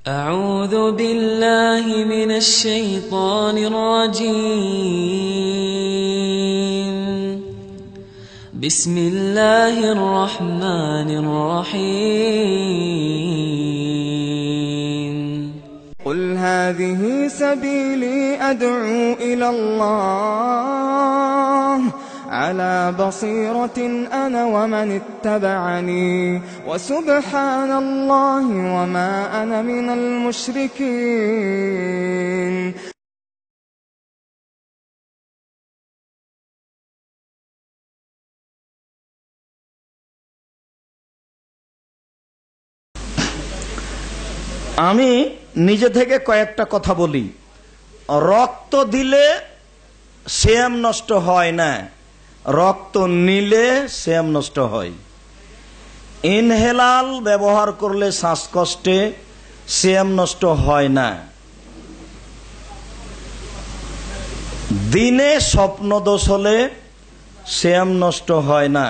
أعوذ بالله من الشيطان الرجيم. بسم الله الرحمن الرحيم. قل هذه سبيلي أدعو إلى الله على بصيرة أنا ومن اتبعني وسبحان الله وما أنا من المشركين. আমি নিজে থেকে কয়েকটা কথা বলি। রক্ত দিলে সিয়াম নষ্ট হয় না, রক্ত নিলে সিয়াম নষ্ট হয়। ইনহেলাল ব্যবহার করলে শ্বাসকষ্টে সিয়াম নষ্ট হয় না। দিনে স্বপ্নদোষ হলে সিয়াম নষ্ট হয় না।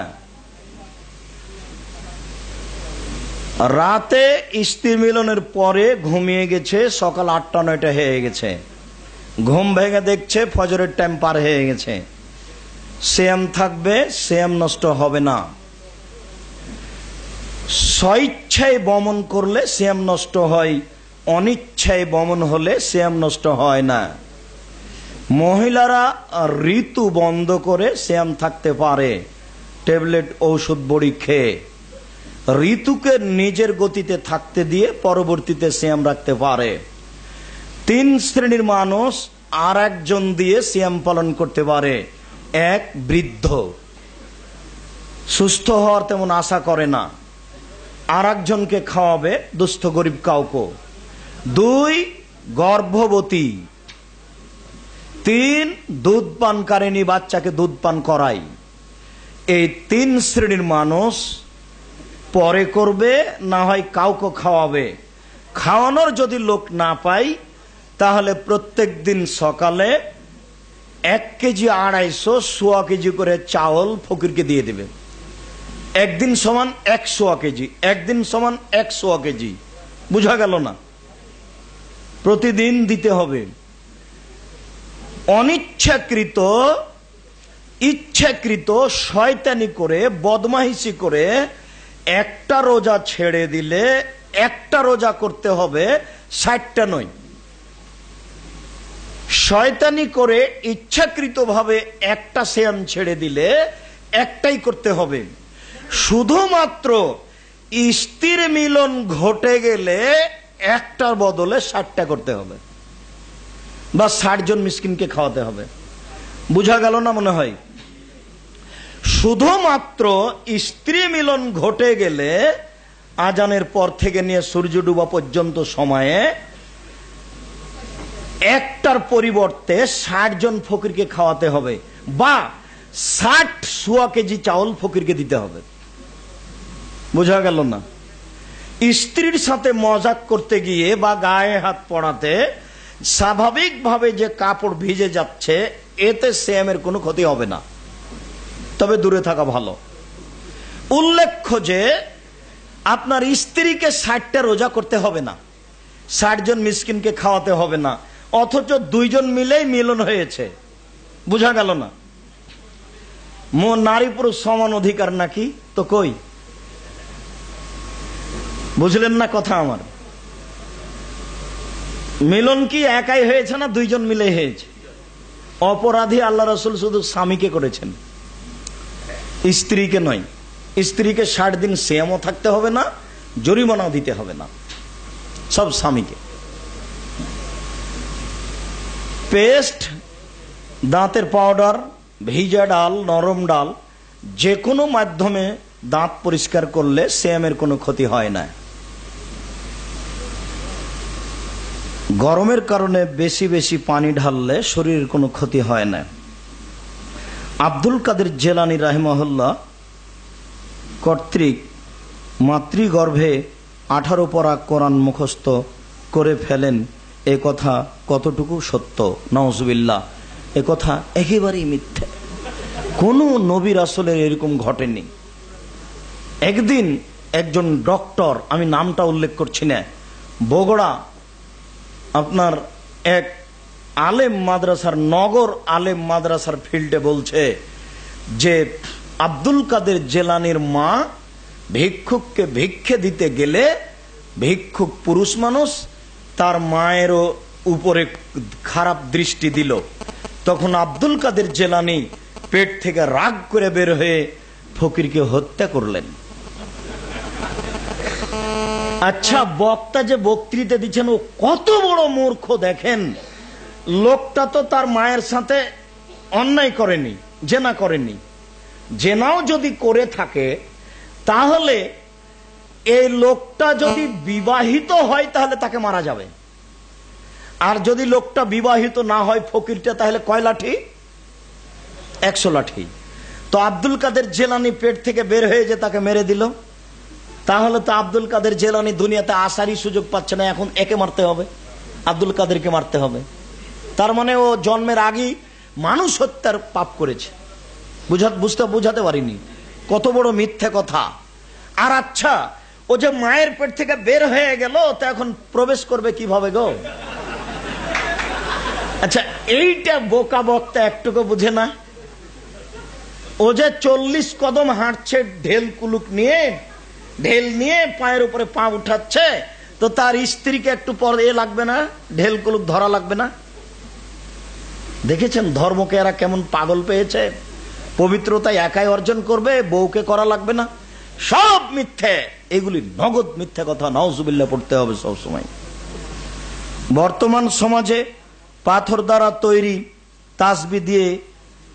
রাতে স্ত্রী মিলনের পরে ঘুমিয়ে গেছে, সকাল ৮টা-৯টা হয়ে গেছে, ঘুম ভেঙে দেখছে ফজরের টাইম পার হয়ে গেছে, সিয়াম থাকবে, সিয়াম নষ্ট হবে না। স্বইচ্ছায় বমন করলে সিয়াম নষ্ট হয়, অনিচ্ছায় বমন হলে সিয়াম নষ্ট হয় না। মহিলারা ঋতু বন্ধ করে সিয়াম থাকতে পারে, ট্যাবলেট ঔষধ বড়ি খেয়ে। ঋতুকে নিজের গতিতে থাকতে দিয়ে পরবর্তীতে সিয়াম রাখতে পারে। ৩ শ্রেণীর মানুষ আর একজন দিয়ে সিয়াম পালন করতে পারে। ১, বৃদ্ধ, সুস্থ হওয়ার তেমন আশা করে না, আর একজনকে খাওয়াবে, দুস্থ গরিব কাউকে। ২, গর্ভবতী। ৩, দুধ পানকারিনী, বাচ্চাকে দুধ পান করাই। এই ৩ শ্রেণীর মানুষ পরে করবে, না হয় কাউকে খাওয়াবে। খাওয়ানোর যদি লোক না পাই তাহলে প্রত্যেক দিন সকালে ১ কেজি ২৫০ সোয়া কেজি করে চাউল ফকিরকে দিয়ে দেবে। একদিন সমান ১০০ কেজি, একদিন সমান ১০০ কেজি। বুঝা গেল না? প্রতিদিন দিতে হবে। অনিচ্ছাকৃত ইচ্ছাকৃত শয়তানি করে বদমাইশি করে একটা রোজা ছেড়ে দিলে একটা রোজা করতে হবে, ৬০টা নয়। শয়তানি করে ইচ্ছাকৃতভাবে একটা সিয়াম ছেড়ে দিলে একটাই করতে হবে। শুধুমাত্র স্ত্রীর মিলন ঘটে গেলে একটার বদলে ৬০টা করতে হবে, বা ৬০ জন মিসকিনকে খাওয়াতে হবে। বুঝা গেল না মনে হয়? শুধুমাত্র স্ত্রী মিলন ঘটে গেলে আজানের পর থেকে নিয়ে সূর্য ডুবা পর্যন্ত সময়ে একটার পরিবর্তে ৬০ জন ফকিরকে খাওয়াতে হবে, বা ৬০ সোয়া কেজি চাউল ফকিরকে দিতে হবে। বোঝা গেল না? স্ত্রীর সাথে মজাক করতে গিয়ে বা গায়ে হাত পড়াতে স্বাভাবিকভাবে যে কাপড় ভিজে যাচ্ছে, এতে সিয়ামের কোনো ক্ষতি হবে না, তবে দূরে থাকা ভালো। উল্লেখ্য যে আপনার স্ত্রীকে ৬০টা রোজা করতে হবে না, ৬০ জন মিসকিনকে খাওয়াতে হবে না, অথচ ২ জন মিলেই মিলন হয়েছে। বুঝা গেল না? নারী পুরুষ সমান অধিকার নাকি? তো কই? বুঝলেন না কথা আমার? মিলন কি একাই হয়েছে না ২ জন মিলে হয়েছে? অপরাধী আল্লাহ রাসূল শুধু স্বামীকে করেছেন, স্ত্রীকে নয়। স্ত্রীকে ৬০ দিন সিয়ামও থাকতে হবে না, জরিমানাও দিতে হবে না, সব স্বামীকে। পেস্ট, দাঁতের পাউডার, ভিজা ডাল, নরম ডাল, যে কোনো মাধ্যমে দাঁত পরিষ্কার করলে সিয়ামের কোনো ক্ষতি হয় না। গরমের কারণে বেশি বেশি পানি ঢাললে শরীরের কোনো ক্ষতি হয় না। আব্দুল কাদের জেলানী রাহিমাহুল্লাহ কর্তৃক মাতৃগর্ভে 18 পারা কোরআন মুখস্থ করে ফেলেন, এ কথা কতটুকু সত্য? নাউজুবিল্লাহ, এ কথা একেবারেই মিথ্যা। কোনো নবী রাসূলের এরকম ঘটেনি। একদিন একজন ডক্টর, আমি নামটা উল্লেখ করছি না, বগুড়া আপনার এক আলেম মাদ্রাসার, নগর আলেম মাদ্রাসার ফিল্ডে বলছে যে আব্দুল কাদের জেলানির মা ভিক্ষুককে ভিক্ষে দিতে গেলে ভিক্ষুক পুরুষ মানুষ, তার মায়েরও উপরে খারাপ দৃষ্টি দিল। তখন আব্দুল কাদের জেলানি পেট থেকে রাগ করে বের হয়ে ফকিরকে হত্যা করলেন। আচ্ছা, বক্তা যে বক্তৃতা দিচ্ছেন ও কত বড় মূর্খ দেখেন। লোকটা তো তার মায়ের সাথে অন্যায় করেনি, জেনা করেনি। জেনাও যদি করে থাকে তাহলে এই লোকটা যদি বিবাহিত হয় তাহলে তাকে মারা যাবে, আর যদি লোকটা বিবাহিত না হয় ফকিরটা, তাহলে কয় লাঠি? 100 লাঠি। তো আব্দুল কাদের জেলানি পেট থেকে বের হয়ে যে তাকে মেরে দিল, তাহলে তো আব্দুল কাদের জেলানি দুনিয়াতে আসারই সুযোগ পাচ্ছে না, এখন একে মারতে হবে, আব্দুল কাদেরকে মারতে হবে। তার মানে ও জন্মের আগেই মানুষ হত্যার পাপ করেছে। বুঝাতে পারিনি কত বড় মিথ্যে কথা। আর আচ্ছা, ও যে মায়ের পেট থেকে বের হয়ে গেল, তা এখন প্রবেশ করবে কিভাবে গো? আচ্ছা, এইটা বোকা বক্তা একটুকু বুঝে না। ও যে 40 কদম হাঁটছে ঢেল কুলুক নিয়ে, ঢেল নিয়ে পায়ের উপরে পা উঠাচ্ছে, তো তার স্ত্রীকে একটু পর লাগবে না, ঢেল কুলুক ধরা লাগবে না? দেখেছেন ধর্মকে এরা কেমন পাগল পেয়েছে। পবিত্রতা একাই অর্জন করবে, বউকে করা লাগবে না। সব মিথ্যে, এগুলি নগদ মিথ্যে কথা। নাউজুবিল্লাহ পড়তে হবে সবসময়। বর্তমান সমাজে পাথর দ্বারা তৈরি তাসবি দিয়ে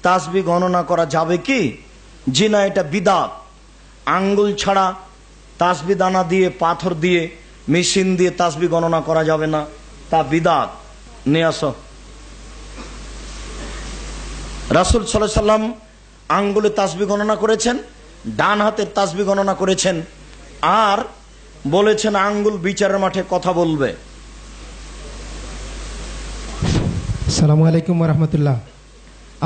তাসবি গণনা করা যাবে কি? জি না, এটা বিদআত। আঙ্গুল ছাড়া তাসবি দানা দিয়ে, পাথর দিয়ে, মেশিন দিয়ে তাসবি গণনা করা যাবে না, তা বিদআত। নিয়ে আসো। রাসূল সাল্লাল্লাহু আলাইহি সাল্লাম আঙ্গুলে তাসবি গণনা করেছেন, ডান হাতের তাসবি গণনা করেছেন, আর বলেছেন আঙ্গুল বিচারের মাঠে কথা বলবে। আসসালামু আলাইকুম ওয়া রাহমাতুল্লাহ।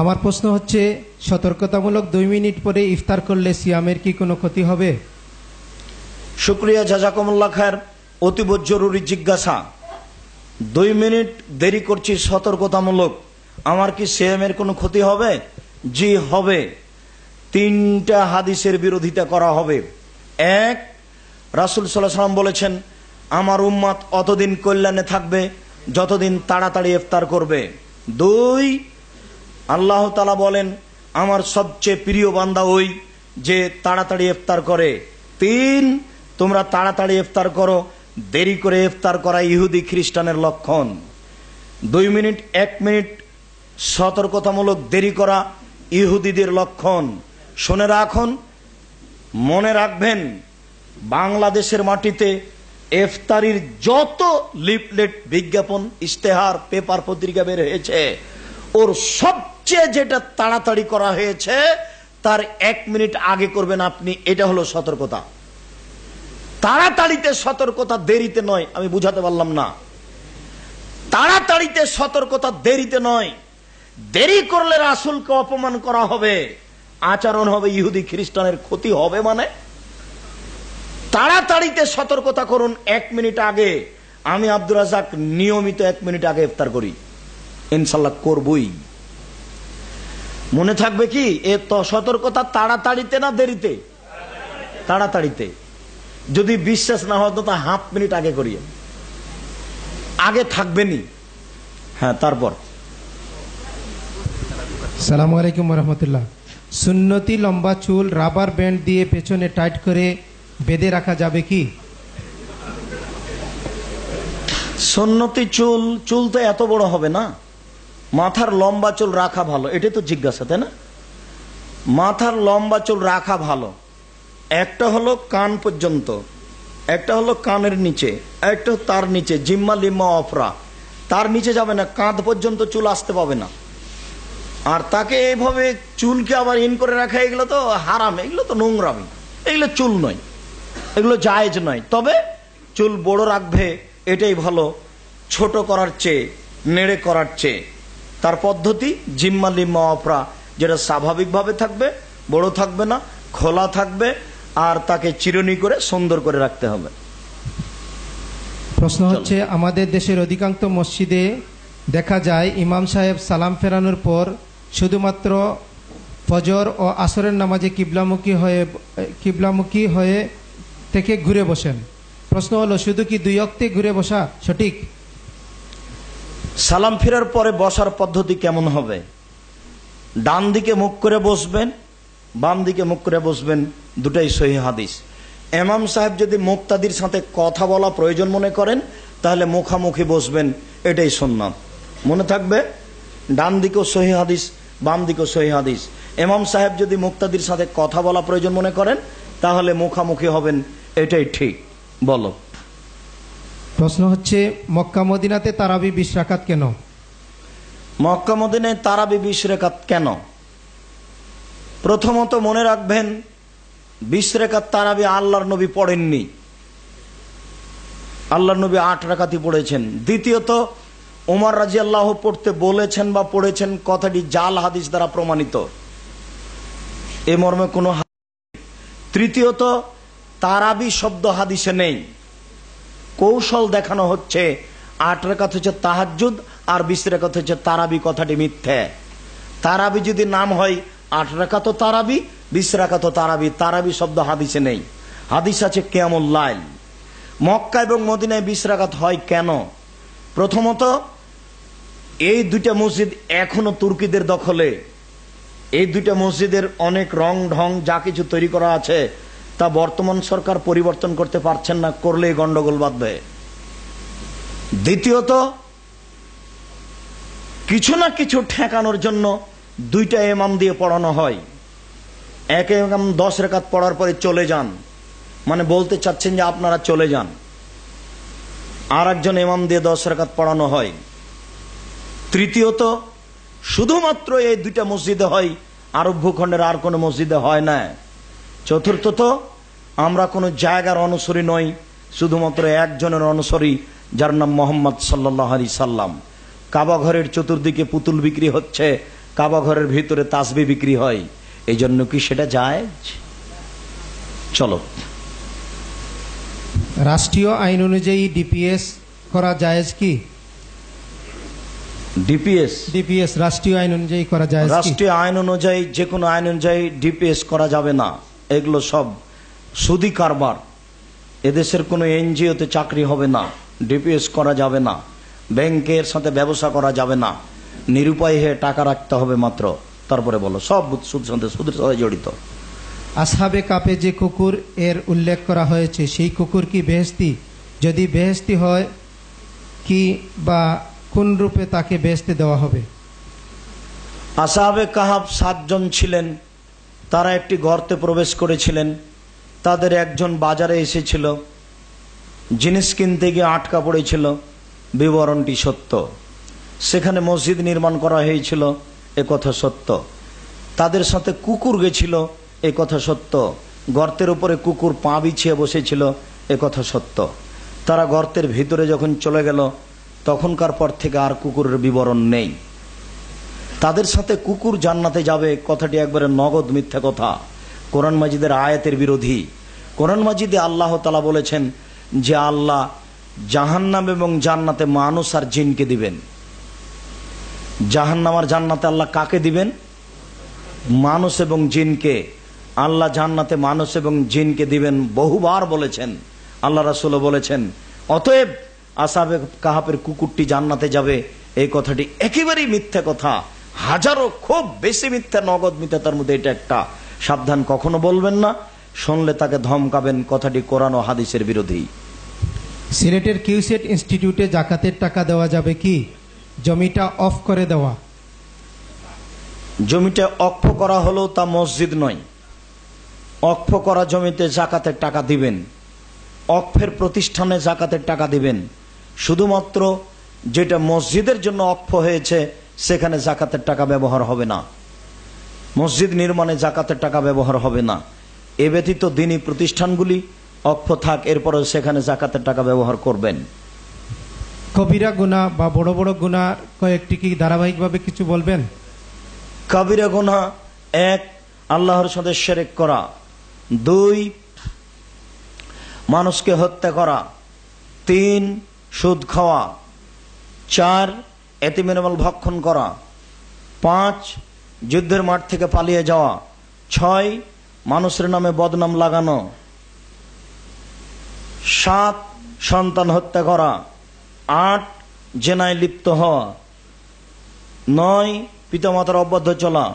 আমার প্রশ্ন হচ্ছে, সতর্কতামূলক 2 মিনিট পরে ইফতার করলে সিয়ামের কি কোনো ক্ষতি হবে? শুকরিয়া, জাযাকুমুল্লাহ খায়ের। অতীব জরুরি জিজ্ঞাসা। 2 মিনিট দেরি করছি সতর্কতামূলক, আমার কি সিয়ামের কোনো ক্ষতি হবে? জি হবে। 3টা হাদিসের বিরোধিতা করা হবে। 1, রাসূল সাল্লাল্লাহু আলাইহি ওয়াসাল্লাম বলেছেন, আমার উম্মত অতদিন কল্যাণে থাকবে যতদিন তাড়াতাড়ি ইফতার করবে। 2, আল্লাহ তাআলা বলেন, আমার সবচেয়ে প্রিয় বান্দা ওই যে তাড়াতাড়ি ইফতার করে। 3, তোমরা তাড়াতাড়ি ইফতার করো, দেরি করে ইফতার করা ইহুদি খ্রিস্টানের লক্ষণ। 2 মিনিট 1 মিনিট সতর্কতামূলক দেরি করা ইহুদিদের লক্ষণ। শুনে রাখুন, মনে রাখবেন, বাংলাদেশের মাটিতে ইফতারির যত লিফলেট, বিজ্ঞাপন, ইশতেহার, পেপার, পত্রিকা বের হয়েছে, ওর সবচেয়ে যেটা তাড়াতাড়ি করা হয়েছে তার 1 মিনিট আগে করবেন আপনি। এটা হলো সতর্কতা। তাড়াতাড়িতে সতর্কতা, দেরিতে নয়। আমি বুঝাতে পারলাম না। তাড়াতাড়িতে সতর্কতা, দেরিতে নয়। দেরি করলে রাসূলকে অপমান করা হবে, আচরণ হবে ইহুদি খ্রিস্টানের ক্ষতি হবে। মানে তাড়াতাড়িতে সতর্কতা করুন 1 মিনিট আগে। আমি আব্দুর রাজ্জাক নিয়মিত 1 মিনিট আগে ইফতার করি, ইনশাআল্লাহ করবই। মনে থাকবে কি, এ তো সতর্কতা তাড়াতাড়িতে না দেরিতে? তাড়াতাড়িতে। যদি বিশ্বাস না হয় তো হাফ মিনিট আগে করিয়ে, আগে থাকবেনি। হ্যাঁ, তারপর। আসসালামু আলাইকুম ওয়া রাহমাতুল্লাহ। সুন্নতি লম্বা চুল রাবার ব্যান্ড দিয়ে পেছনে টাইট করে বেঁধে রাখা যাবে কি? সুন্নতি চুল, চুল তো এত বড় হবে না। মাথার লম্বা চুল রাখা ভালো, এটাই তো জিজ্ঞাসা, তাই না? মাথার লম্বা চুল রাখা ভালো। একটা হলো কান পর্যন্ত, একটা হলো কানের নিচে, একটা তার নিচে, জিম্মা লিম্মা অফরা, তার নিচে যাবে না, কাঁধ পর্যন্ত চুল আসতে পাবে না। আর তাকে এইভাবে চুলকে আবার ইন করে রাখা, এগুলো তো হারাম, এগুলো তো নোংরামি, এগুলো চুল নয়, এগুলো জায়েজ নয়। তবে চুল বড় রাখবে, এটাই ভালো, ছোট করার চেয়ে, নেড়ে করার চেয়ে। তার পদ্ধতি জিম্মা লিম্মা অফরা, যেটা স্বাভাবিকভাবে থাকবে, বড় থাকবে না, খোলা থাকবে, আর তাকে চিরুনি করে সুন্দর করে রাখতে হবে। প্রশ্ন হচ্ছে, আমাদের দেশের অধিকাংশ মসজিদে দেখা যায় ইমাম সাহেব সালাম ফেরানোর পর শুধুমাত্র ফজর ও আসরের নামাজে কিবলামুখী হয়ে থেকে ঘুরে বসেন। প্রশ্ন হলো, শুধু কি 2 ওয়াক্তে ঘুরে বসা সঠিক? সালাম ফেরার পরে বসার পদ্ধতি কেমন হবে? ডান দিকে মুখ করে বসবেন, বাম দিকে মুখ করে বসবেন, দুটাই সহিহ হাদিস। ইমাম সাহেব যদি মুক্তাদির সাথে কথা বলা প্রয়োজন মনে করেন তাহলে মুখামুখি বসবেন, এটাই সুন্নাত। মনে থাকবে, ডান দিকেও সহিহ হাদিস, বাম দিকেও সহিহ হাদিস। ইমাম সাহেব যদি মুক্তাদির সাথে কথা বলা প্রয়োজন মনে করেন তাহলে মুখামুখি হবেন, এটাই ঠিক। বলো। প্রশ্ন হচ্ছে, মক্কা মদিনাতে তারাবি 20 রাকাত কেন? মক্কা মদিনায় তারাবি 20 রাকাত কেন? প্রথমত মনে রাখবেন, 20 রাকাত তারাবি আল্লাহর নবী পড়েননি, আল্লাহর নবী 8 রাকাতই পড়েছেন। দ্বিতীয়ত, ওমর রাদিয়াল্লাহু পড়তে বলেছেন বা পড়েছেন কথাটি জাল হাদিস দ্বারা প্রমাণিত, এ মর্মে কোনো। তৃতীয়ত, তারাবি শব্দ হাদিসে নেই, কৌশল দেখানো হচ্ছে। 8 রাকাত হচ্ছে তাহাজ্জুদ আর 20 রাকাত হচ্ছে তারাবি, কথাটি মিথ্যে। তারাবি যদি নাম হয় 8 রাকাত তারাবি, 20 রাকাত তারাবি। তারাবি শব্দ হাদিসে নেই, হাদিস আছে কিয়ামুল লাইল। মক্কা এবং মদিনায় 20 রাকাত হয় কেন? প্রথমত, এই 2টা মসজিদ এখনো তুর্কিদের দখলে। এই 2টা মসজিদের অনেক রং ঢং যা কিছু তৈরি করা আছে তা বর্তমান সরকার পরিবর্তন করতে পারছেন না, করলেই গন্ডগোল বাঁধবে। দ্বিতীয়ত, কিছু না কিছু ঠেকানোর জন্য 2টা ইমাম দিয়ে পড়ানো হয়। এক ইমাম 10 রাকাত পড়ার পরে চলে যান, মানে বলতে চাচ্ছেন যে আপনারা চলে যান। আর একজন ইমাম দিয়ে 10 রাকাত পড়ানো হয়। তৃতীয়ত, শুধুমাত্র এই 2টা মসজিদে হয়, আরব ভূখণ্ডের আর কোনো মসজিদে হয় না। চতুর্থত, আমরা কোনো জায়গার অনুসারী নই, শুধুমাত্র একজনের অনুসারী, যার নাম মোহাম্মদ সাল্লাল্লাহু আলাইহি সাল্লাম। কাবা ঘরের চতুর্দিকে পুতুল বিক্রি হচ্ছে, কাবা ঘরের ভিতরে তাসবিহ বিক্রি হয়, এই জন্য কি সেটা জায়েজ? চলো। রাষ্ট্রীয় আইন অনুযায়ী ডিপিএস করা জায়েজ কি? ডিপিএস রাষ্ট্রীয় আইন অনুযায়ী করা জায়েজ কি? রাষ্ট্রীয় আইন অনুযায়ী, যে কোনো আইন অনুযায়ী ডিপিএস করা যাবে না। এগুলো সব সুদি কারবার। এদেশের কোনো এনজিওতে চাকরি হবে না, ডিপিএস করা যাবে না। ব্যাংকের সাথে ব্যবসা করা যাবে না, নিরুপায় হয়ে টাকা রাখতে হবে মাত্র। তারপরে বলো, সব সুদের সাথে জড়িত। আসহাবে কাপে যে কুকুর এর উল্লেখ করা হয়েছে, সেই কুকুর কি বেহেশতি? যদি বেহেশতি হয়, কি বা কোন রূপে তাকে বেহেশতে দেওয়া হবে? আসহাবে কাহাব 7 জন ছিলেন, তারা একটি গর্তে প্রবেশ করেছিলেন। তাদের একজন বাজারে এসেছিল, জিনিস কিনতে গিয়ে আটকা পড়েছিল, বিবরণটি সত্য। সেখানে মসজিদ নির্মাণ করা হয়েছিল, এ কথা সত্য। তাদের সাথে কুকুর গেছিল, এ কথা সত্য। গর্তের উপরে কুকুর পা বিছিয়ে বসেছিল, এ কথা সত্য। তারা গর্তের ভিতরে যখন চলে গেল, তখনকার পর থেকে আর কুকুরের বিবরণ নেই। তাদের সাথে কুকুর জান্নাতে যাবে, কথাটি একবারে নগদ মিথ্যা কথা, কোরআন মাজিদের আয়াতের বিরোধী। কোরআন মাজিদে আল্লাহ তাআলা বলেছেন যে আল্লাহ জাহান্নাম এবং জান্নাতে মানুষ আর জিনকে দিবেন। জাহান্নাম আর জান্নাতে আল্লাহ কাকে দিবেন? মানুষ এবং জিনকে। আল্লাহ জান্নাতে মানুষ এবং জিনকে দিবেন বহুবার বলেছেন, আল্লাহ রাসূলও বলেছেন। অতএব আসহাবে কাহাফের কুকুরটি জান্নাতে যাবে, এই কথাটি একেবারেই মিথ্যা কথা। হাজারো, খুব বেশি মিথ্যা, নগদ মিথ্যা। তার মধ্যে এটা একটা। সাবধান, কখনো বলবেন না, শুনলে তাকে ধমকাবেন, কথাটি কোরআন ও হাদিসের বিরোধী। সিলেটের কিউসেট ইনস্টিটিউটে জাকাতের টাকা দেওয়া যাবে কি? জমিটা অফ করে দেওয়া। জমিটা অক্ষ করা হলেও তা মসজিদ নয়। অক্ষ করা জমিতে জাকাতের টাকা দিবেন, অক্ষের প্রতিষ্ঠানে জাকাতের টাকা দিবেন। শুধুমাত্র যেটা মসজিদের জন্য অক্ষ হয়েছে সেখানে জাকাতের টাকা ব্যবহার হবে না। মসজিদ নির্মাণে জাকাতের টাকা ব্যবহার হবে না। এ ব্যতীত দ্বীনি প্রতিষ্ঠানগুলি অক্ষ থাক, এরপরেও সেখানে জাকাতের টাকা ব্যবহার করবেন। কবিরা গুনাহ বা বড় বড় গুনাহ কয়েকটি কি ধারাবাহিকভাবে কিছু বলবেন? কবিরা গুনাহ 1, আল্লাহর সাথে শিরক করা। 2, মানুষকে হত্যা করা। 3, সুদ খাওয়া। 4 এতিমের মাল ভক্ষণ করা। 5 যুদ্ধের মাঠ থেকে পালিয়ে যাওয়া। 6 মানুষের নামে বদনাম লাগানো। 7 সন্তান হত্যা করা। 8 জেনায় লিপ্ত হওয়া। 9 পিতামাতার অবাধ্য চলা।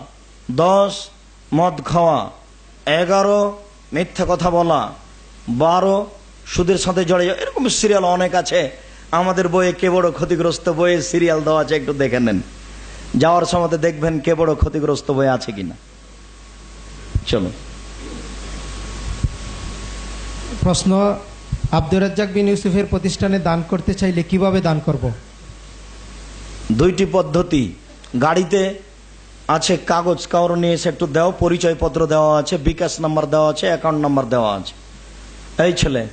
10 মদ খাওয়া। 11 মিথ্যা কথা বলা। 12 সুদের সাথে জড়িয়ে যাওয়া। এরকম সিরিয়াল অনেক আছে আমাদের বইয়ে। কে বড় ক্ষতিগ্রস্ত বইয়ে সিরিয়াল দেওয়া আছে, একটু দেখে নেন। যাওয়ার সময় দেখবেন কে বড় ক্ষতিগ্রস্ত বই আছে কিনা। চলো। প্রশ্ন, আব্দুর রাজ্জাক বিন ইউসুফের প্রতিষ্ঠানে দান করতে চাইলে কিভাবে দান করব? 2টি পদ্ধতি। গাড়িতে আছে কাগজ, কাগজ নিয়ে এসে একটু দাও, পরিচয়পত্র দেওয়া আছে, বিকাশ নাম্বার দেওয়া আছে, অ্যাকাউন্ট নাম্বার দেওয়া আছে। এই ছেলে,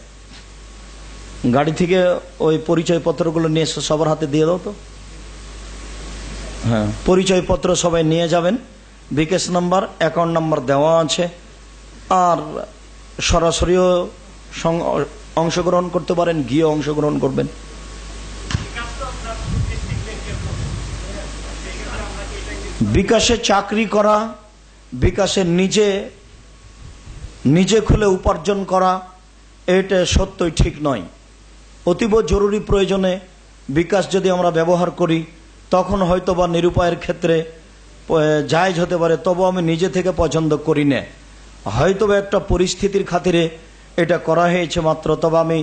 গাড়ি থেকে ওই পরিচয়পত্রগুলো নিয়ে এসে সবার হাতে দিয়ে দাও তো। হ্যাঁ, পরিচয়পত্র সবাই নিয়ে যাবেন, বিকাশ নাম্বার, অ্যাকাউন্ট নাম্বার দেওয়া আছে। আর সরাসরিও অংশগ্রহণ করতে পারেন, গিয়ে অংশগ্রহণ করবেন। বিকাশে চাকরি করা, বিকাশে নিজে খুলে উপার্জন করা, এটা সত্যই ঠিক নয়। অতীব জরুরি প্রয়োজনে বিকাশ যদি আমরা ব্যবহার করি তখন হয়তো বা নিরুপায়ের ক্ষেত্রে জায়েজ হতে পারে, তবু আমি নিজে থেকে পছন্দ করি না। হয়তো একটা পরিস্থিতির খাতিরে এটা করা হয়েছে মাত্র, তবে আমি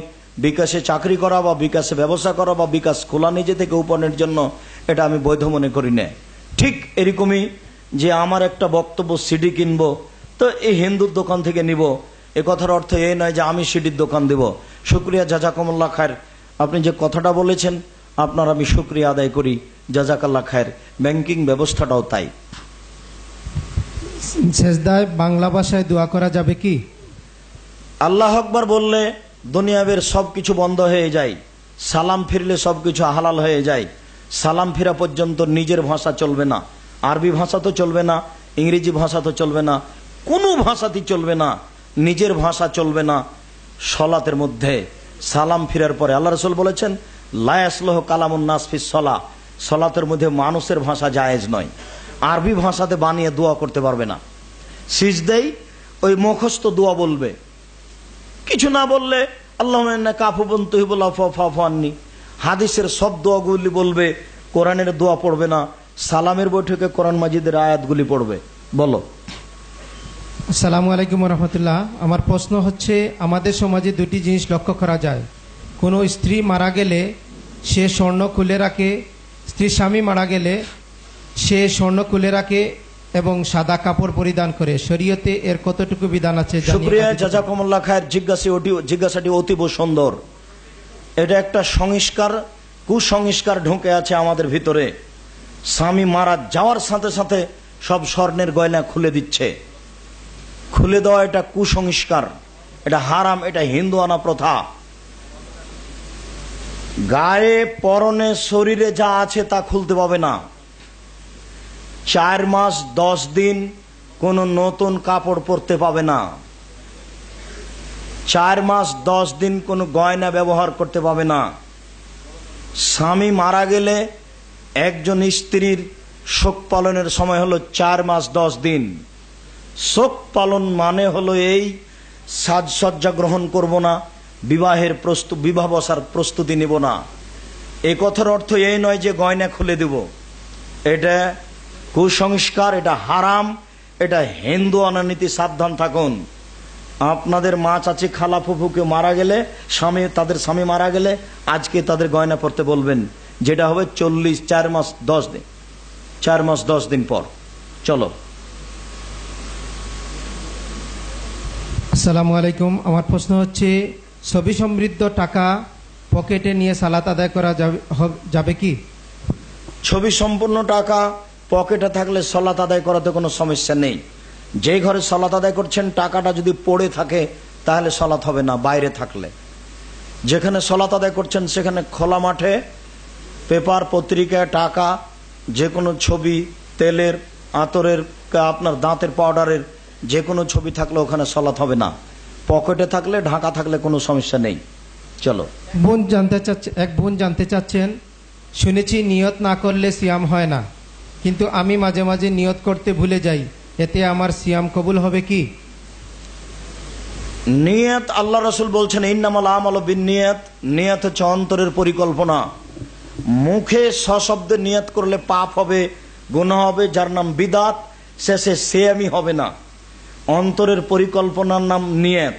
বিকাশে চাকরি করা বা বিকাশে ব্যবসা করা বা বিকাশ খোলা নিজে থেকে উপার্জনের জন্য এটা আমি বৈধ মনে করি না। ঠিক এরকমই যে আমার একটা বক্তব্য সিডি কিনবো, তো এই হিন্দুর দোকান থেকে নিব, এ কথার অর্থ এই নয় যে আমি সিডির দোকান দেব। শুক্রিয়া, জাজাকুমুল্লাহ খায়ের। আপনি যে কথাটা বলেছেন আপনার আমি শুক্রিয়া আদায় করি, জাজাকাল্লাহ খায়ের। ব্যাংকিং ব্যবস্থাটাও তাই। সেজদায় বাংলা ভাষায় দোয়া করা যাবে কি? আল্লাহ আকবার বললে দুনিয়াবের সবকিছু বন্ধ হয়ে যায়, সালাম ফিরলে সবকিছু হালাল হয়ে যায়। সালাম ফিরা পর্যন্ত নিজের ভাষা চলবে না, আরবি ভাষা তো চলবে না, ইংরেজি ভাষা তো চলবে না, কোনো ভাষাতেই চলবে না, নিজের ভাষা চলবে না। সলাতের মধ্যে সালাম ফিরার পরে আল্লাহ রাসূল বলেছেন, লা ইয়াসলুহু কালামুন নাস ফিস সলা, সলাতের মধ্যে মানুষের ভাষা জায়েজ নয়, আরবি ভাষাতে বানিয়ে দোয়া করতে পারবে না। সিজদাই ওই মুখস্থ দোয়া বলবে, কিছু না বললে আল্লাহুম্মা ইন্নাকা আফুবুন তুহিব্বুল আফওয়া ফা'ফু আন্নি, হাদিসের সব দোয়াগুলি বলবে, কোরআনের দোয়া পড়বে না। সালামের বৈঠকে কোরআন মাজিদের আয়াতগুলি পড়বে। বলো। আসসালামু আলাইকুম রহমতুল্লাহ। আমার প্রশ্ন হচ্ছে, আমাদের সমাজে দুটি জিনিস লক্ষ্য করা যায়। কোনো স্ত্রী মারা গেলে সে স্বর্ণ খুলে রাখে, স্ত্রীর স্বামী মারা গেলে সে স্বর্ণ খুলে রাখে এবং সাদা কাপড় পরিধান করে। শরীয়তে এর কতটুকু বিধান আছে? শুকরিয়া, জাযাকুমুল্লাহ খায়ের। জিজ্ঞাসাটি অতীব সুন্দর। এটা একটা সংস্কার, কুসংস্কার ঢুকে আছে আমাদের ভিতরে। স্বামী মারা যাওয়ার সাথে সাথে সব স্বর্ণের গয়না খুলে দিচ্ছে। খুলে দেওয়া এটা কুসংস্কার, এটা হারাম, এটা হিন্দুয়ানা প্রথা। গায়ে পরনে শরীরে যা আছে তা খুলতে পাবে না। 4 মাস 10 দিন কোন নতুন কাপড় পরতে পাবে না। 4 মাস 10 দিন কোনো গয়না ব্যবহার করতে পাবে না। স্বামী মারা গেলে একজন স্ত্রীর শোক পালনের সময় হলো 4 মাস 10 দিন। শোক পালন মানে হলো এই, সাজসজ্জা গ্রহণ করব না, বিবাহ বসার প্রস্তুতি নিব না। এই কথার অর্থ এই নয় যে গয়না খুলে দেব। এটা কুসংস্কার, এটা হারাম, এটা হিন্দু অনানীতি। সাবধান থাকুন। আপনাদের মা, চাচি, খালা, ফুফুকে মারা গেলে তাদের স্বামী মারা গেলে আজকে তাদের গয়না পরতে বলবেন, যেটা হবে 4 মাস 10 দিন, 4 মাস 10 দিন পর। চলো। আসসালামু আলাইকুম। আমার প্রশ্ন হচ্ছে, ছবি সমৃদ্ধ টাকা পকেটে নিয়ে সালাত আদায় করা যাবে কি? ছবি সম্পূর্ণ টাকা পকেটে থাকলে সালাত আদায় করাতে কোনো সমস্যা নেই। যে ঘরে সালাত আদায় করছেন টাকাটা যদি পড়ে থাকে তাহলে সালাত হবে না, বাইরে থাকলে। যেখানে সালাত আদায় করছেন সেখানে খোলা মাঠে পেপার, পত্রিকা, টাকা, যে কোনো ছবি, তেলের, আতরের, আপনার দাঁতের পাউডারের যে কোনো ছবি থাকলে ওখানে সালাত হবে না। পকেটে থাকলে, ঢাকা থাকলে কোনো সমস্যা নেই। চলো। এক বোন জানতে চাচ্ছেন, শুনেছি নিয়ত না করলে সিয়াম হয় না, কিন্তু আমি মাঝে মাঝে নিয়ত করতে ভুলে যাই, এতে আমার সিয়াম কবুল হবে কি? নিয়ত, আল্লাহ রাসূল বলছেন ইন্নামাল আমালু বিন্নিয়াত, নিয়ত হচ্ছে অন্তরের পরিকল্পনা। মুখে সশব্দে নিয়ত করলে পাপ হবে, গুনাহ হবে, যার নাম বিদআত, শেষে সিয়ামই হবে না। অন্তরের পরিকল্পনার নাম নিয়ত।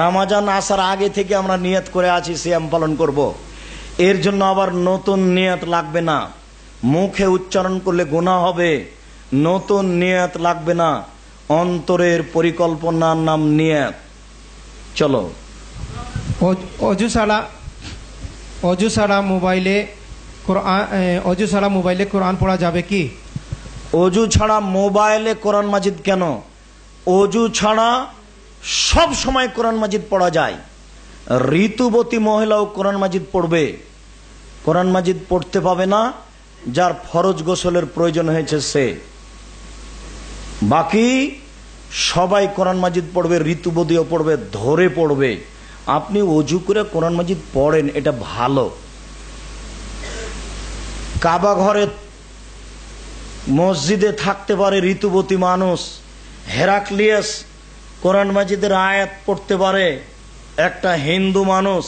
রমজান আসার আগে থেকে আমরা নিয়ত করে আছি সিয়াম পালন করব, এর জন্য আবার নতুন নিয়ত লাগবে না। মুখে উচ্চারণ করলে গুনাহ হবে, নতুন নিয়ত লাগবে না। অন্তরের পরিকল্পনার নাম নিয়ত। চলো। অজু ছাড়া মোবাইলে কোরআন পড়া যাবে কি? অজু ছাড়া মোবাইলে কোরআন মাজিদ কেন? অজু ছাড়া সব সময় কোরআন মাজিদ পড়া যায়। ঋতুবতী মহিলাও কোরআন মাজিদ পড়বে। কোরআন মাজিদ পড়তে পাবে না যার ফরজ গোসলের প্রয়োজন হয়েছে সে। বাকি সবাই কোরআন মাজিদ পড়বে, ঋতুবতীও পড়বে, ধরে পড়বে। আপনি অজু করে কোরআন মাজিদ পড়েন, এটা ভালো। কাবা ঘরে মসজিদে থাকতে পারে ঋতুবতী মানুষ, হেরাক্লিয়াস কোরআন মাজিদের আয়াত পড়তে পারে একটা হিন্দু মানুষ।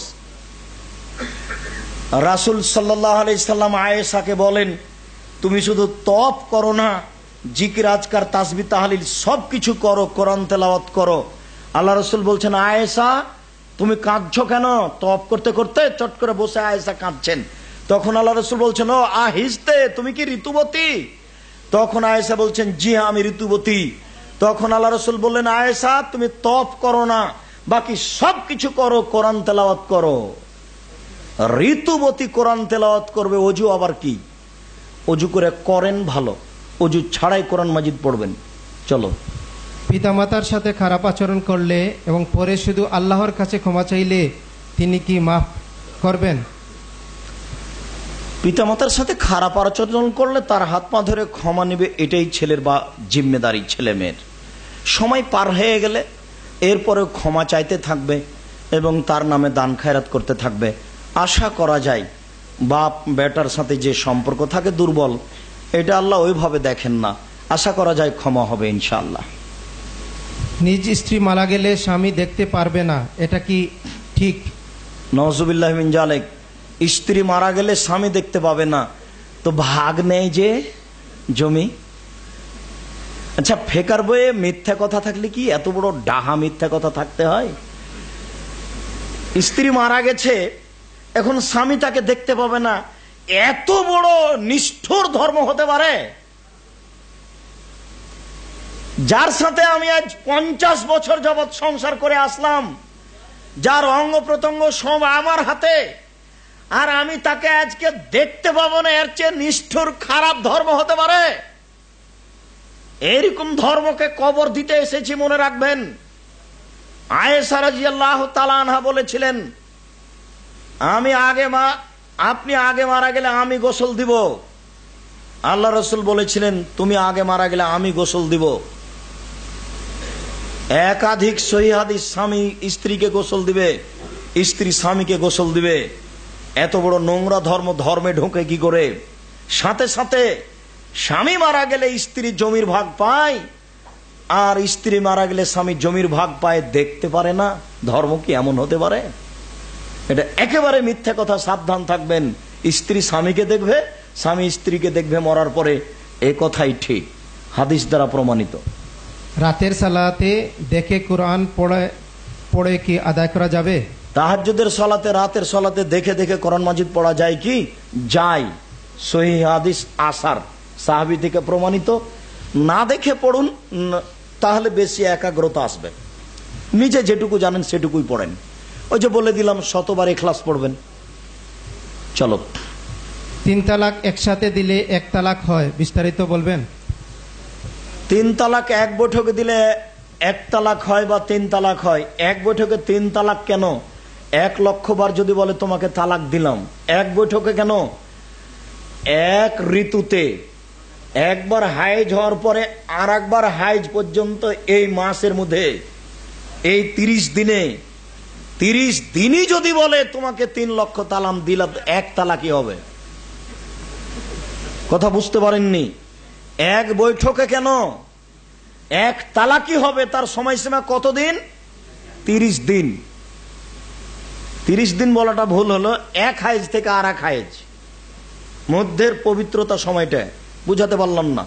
রাসূল সাল্লাল্লাহু আলাইহি সাল্লাম আয়েশাকে বলেন, তুমি শুধু তপ করো না, জিকির আজকার তাসবিহ তাহলিল সবকিছু করো, কোরআন তেলাওয়াত করো। আল্লাহ রাসূল বলছেন, আয়েশা তুমি কাঁদছো কেন? তপ করতে করতে চট করে বসে আয়েশা কাঁদছেন। তখন আল্লাহ রাসূল বলছেন, ও আহিস্তে, তুমি কি ঋতুবতী? তখন আয়েশা বলছেন, জি হ্যাঁ আমি ঋতুবতী। তখন আল্লাহ রাসূল বললেন, আয়েশা তুমি তপ করো না, বাকি সবকিছু করো, কোরআন তেলাওয়াত করো। ঋতুবতী কোরআন তেলাওয়াত করবে, অজু আবার কি? অজু করে করেন ভালো, অজু ছাড়াই কোরআন মাজিদ পড়বেন। চলো। পিতামাতার সাথে খারাপ আচরণ করলে এবং পরে শুধু আল্লাহর কাছে ক্ষমা চাইলে তিনি কি মাফ করবেন? পিতামাতার সাথে খারাপ আচরণ করলে তার হাত পা ধরে ক্ষমা নেবে, এটাই ছেলের বা জিম্মেদারি ছেলে মেয়ের। সময় পার হয়ে গেলে এরপরে ক্ষমা চাইতে থাকবে এবং তার নামে দান খায়রাত করতে থাকবে। আশা করা যায় বাপ বেটার সাথে যে সম্পর্ক থাকে দুর্বল, এটা আল্লাহ ওইভাবে দেখেন না, আশা করা যায় ক্ষমা হবে ইনশাআল্লাহ। নিজ স্ত্রী মারা গেলে স্বামী দেখতে পারবে না, এটা কি ঠিক? নওজুবিল্লাহ মিন জালিক। স্ত্রী মারা গেলে স্বামী দেখতে পাবে না, তো ভাগ নেই যে জমি। আচ্ছা, ফেকার বইয়ে মিথ্যা কথা থাকলে কি এত বড় ডাহা মিথ্যা কথা থাকতে হয়? স্ত্রী মারা গেছে, এখন স্বামী তাকে দেখতে পাবে না, এত বড় নিষ্ঠুর ধর্ম হতে পারে? যার সাথে আমি আজ 50 বছর যাবৎ সংসার করে আসলাম, যার অঙ্গ প্রত্যঙ্গ সব আমার হাতে, আর আমি তাকে আজকে দেখতে পাবো না, এর চেয়ে নিষ্ঠুর খারাপ ধর্ম হতে পারে? এরকম ধর্মকে কবর দিতে এসেছি, মনে রাখবেন। আয়েশা রাদিয়াল্লাহু তাআলা আনহা বলেছিলেন, আপনি আগে মারা গেলে আমি গোসল দিব। আল্লাহ রাসূল বলেছিলেন, তুমি আগে মারা গেলে আমি গোসল দিব। একাধিক সহিহ হাদিস, স্বামী স্ত্রীকে গোসল দিবে, স্ত্রী স্বামীকে গোসল দিবে। এত বড় নোংরা ধর্ম ধর্মে ঢোকে কি করে? সাথে সাথে স্বামী মারা গেলে স্ত্রী জমির ভাগ পায়, আর স্ত্রী মারা গেলে স্বামী জমির ভাগ পায়, দেখতে পারে না। ধর্ম কি এমন হতে পারে? এটা একেবারে মিথ্যা কথা, সাবধান থাকবেন। স্ত্রী স্বামীকে দেখবে, স্বামী স্ত্রীকে দেখবে মরার পরে, এ কথাই ঠিক, হাদিস দ্বারা প্রমাণিত। রাতের সালাতে দেখে কোরআন পড়ে কি আদায় করা যাবে? তাহাজ্জুদের সালাতে, রাতের সালাতে দেখে দেখে কোরআন মাজিদ পড়া যায় কি? যায়। সহিহ হাদিস আসার সাহাবী থেকে প্রমাণিত। না দেখে পড়ুন, তাহলে বেশি একাগ্রতা আসবে। নিজে যেটুকু জানেন সেটুকুই পড়েন। ওই যে বলে দিলাম, শতবার ইখলাস পড়বেন। চলো। 3 তালাক একসাথে দিলে 1 তালাক হয়, বিস্তারিত বলবেন। 3 তালাক এক বৈঠকে দিলে 1 তালাক হয় বা 3 তালাক হয়। এক বৈঠকে 3 তালাক কেন? 1 লক্ষ বার যদি বলে তোমাকে তালাক দিলাম, এক বৈঠকে কেন? এক ঋতুতে একবার হাইজ হওয়ার পরে আর একবার হাইজ পর্যন্ত, এই মাসের মধ্যে, এই 30 দিনে 30 দিনই যদি বলে তোমাকে 3 লক্ষ তালাক দিলা, 1 তালাকই হবে। কথা বুঝতে পারেননি? এক বৈঠকে কেন 1 তালাকই হবে। তার সময়সীমা কতদিন? 30 দিন। 30 দিন বলাটা ভুল হলো, 1 হাইজ থেকে আর 1 হাইজ মধ্যের পবিত্রতা সময়টা বুঝাতে পারলাম না।